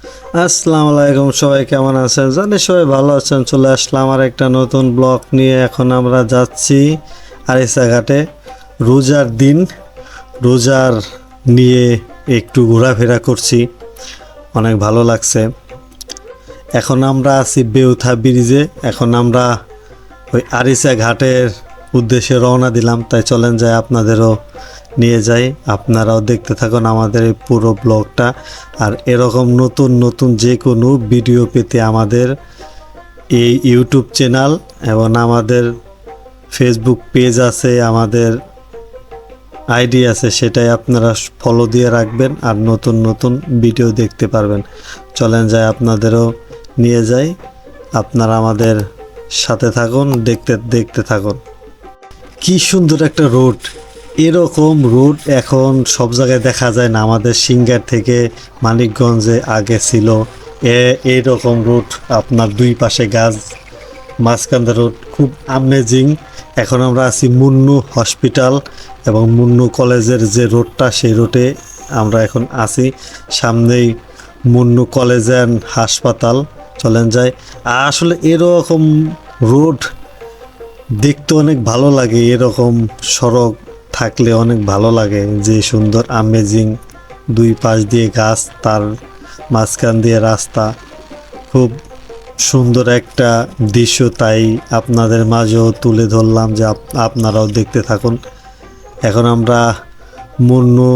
আসসালামু আলাইকুম, সবাই কেমন আছেন? জানি সবাই ভালো আছেন। চলে আসলাম আর একটা নতুন ব্লগ নিয়ে। এখন আমরা যাচ্ছি আরিচা ঘাটে। রোজার দিন, রোজার নিয়ে একটু ঘোরাফেরা করছি, অনেক ভালো লাগছে। এখন আমরা আছি বেউথা ব্রিজে। এখন আমরা ওই আরিচা ঘাটের উদ্দেশ্যে রওনা দিলাম। তাই চলেন যাই, আপনাদেরও নিয়ে যাই, আপনারাও দেখতে থাকুন আমাদের এই পুরো ব্লগটা। আর এরকম নতুন নতুন যে কোনো ভিডিও পেতে আমাদের এই ইউটিউব চ্যানেল এবং আমাদের ফেসবুক পেজ আছে, আমাদের আইডি আছে, সেটাই আপনারা ফলো দিয়ে রাখবেন আর নতুন নতুন ভিডিও দেখতে পারবেন। চলেন যাই, আপনাদেরও নিয়ে যাই, আপনারা আমাদের সাথে থাকুন, দেখতে দেখতে থাকুন। কি সুন্দর একটা রোড! এরকম রোড এখন সব জায়গায় দেখা যায় না। আমাদের সিঙ্গার থেকে মানিকগঞ্জে আগে ছিল এইরকম রোড, আপনার দুই পাশে গাছ, মাঝখানটা রোড, খুব আমেজিং। এখন আমরা আছি মুন্নু হসপিটাল এবং মুন্নু কলেজের যে রোডটা, সেই রোডে আমরা এখন আছি। সামনেই মুন্নু কলেজ অ্যান্ড হাসপাতাল। চলেন যাই। আসলে এরকম রোড দেখতে অনেক ভালো লাগে, এরকম সড়ক থাকলে অনেক ভালো লাগে। যে সুন্দর আমেজিং, দুই পাশ দিয়ে গাছ, তার মাঝখান দিয়ে রাস্তা, খুব সুন্দর একটা দৃশ্য। তাই আপনাদের মাঝেও তুলে ধরলাম যে আপনারাও দেখতে থাকুন। এখন আমরা মুন্নু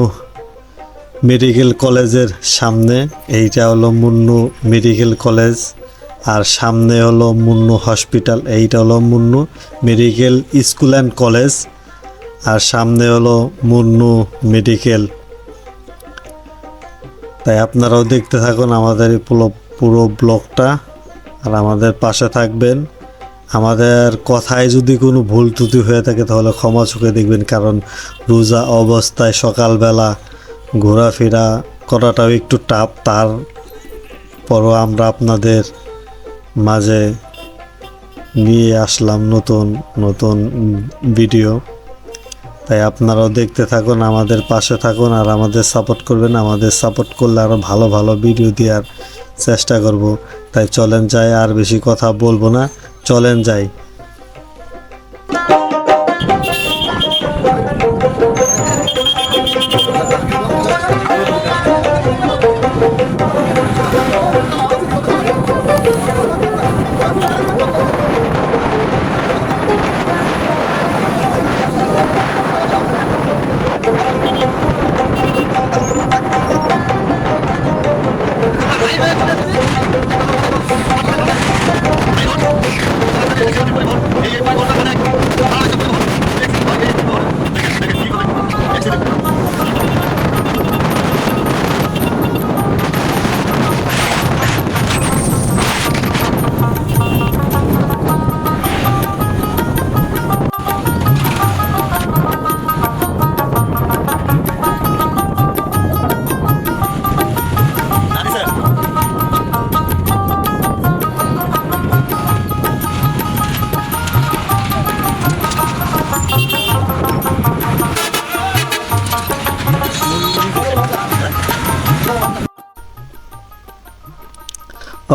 মেডিকেল কলেজের সামনে, এইটা হলো মুন্নু মেডিকেল কলেজ, আর সামনে হলো মুন্নু হসপিটাল, এইটা হলো Munnu medical school and college, আর সামনে হলো মুন্নু মেডিকেল। তাই আপনারাও দেখতে থাকুন আমাদের এই পুরো ব্লগটা আর আমাদের পাশে থাকবেন। আমাদের কথায় যদি কোনো ভুল ত্রুটি হয়ে থাকে তাহলে ক্ষমা চোখে দেখবেন, কারণ রোজা অবস্থায় সকালবেলা ঘোরাফেরা করাটাও একটু টাফ। তারপরও আমরা আপনাদের মাঝে নিয়ে আসলাম নতুন নতুন ভিডিও। তাই আপনারাও দেখতে থাকুন, আমাদের পাশে থাকুন আর আমাদের সাপোর্ট করবেন। আমাদের সাপোর্ট করলে আরও ভালো ভালো ভিডিও দেওয়ার চেষ্টা করব। তাই চলেন যাই, আর বেশি কথা বলবো না, চলেন যাই।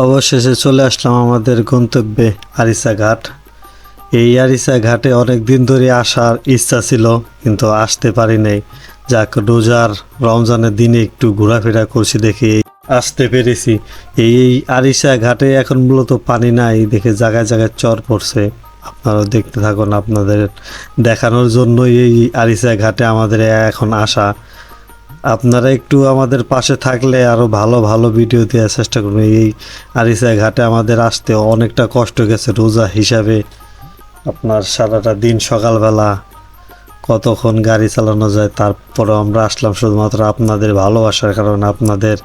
অবশেষে চলে আসলাম আমাদের গন্তব্যে আরিচা ঘাট। এই আরিচা ঘাটে অনেক দিন ধরে আসার ইচ্ছা ছিল, কিন্তু আসতে পারি নাই। যাক, রোজার রমজানের দিনে একটু ঘোরাফেরা করছি দেখে আসতে পেরেছি। এই আরিচা ঘাটে এখন মূলত পানি নাই দেখে জায়গায় জায়গায় চর পড়ছে। আপনারাও দেখতে থাকুন, আপনাদের দেখানোর জন্য এই আরিচা ঘাটে আমাদের এখন আসা। আপনারা একটু আমাদের পাশে থাকলে আরও ভালো ভালো ভিডিও দেওয়ার চেষ্টা করুন। এই আরিচা ঘাটে আমাদের আসতে অনেকটা কষ্ট গেছে রোজা হিসাবে। আপনার সারাটা দিন সকালবেলা কতক্ষণ গাড়ি চালানো যায়, তারপরেও আমরা আসলাম শুধুমাত্র আপনাদের ভালোবাসার কারণে, আপনাদের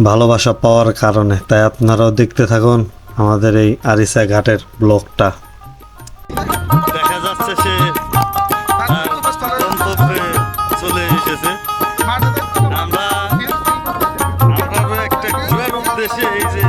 ভালোবাসা পাওয়ার কারণে। তাই আপনারাও দেখতে থাকুন আমাদের এই আরিচা ঘাটের ব্লগটা। দেখা যাচ্ছে সে চলে এসেছে। আমরা একটা ঘোরার উদ্দেশ্যে এই যে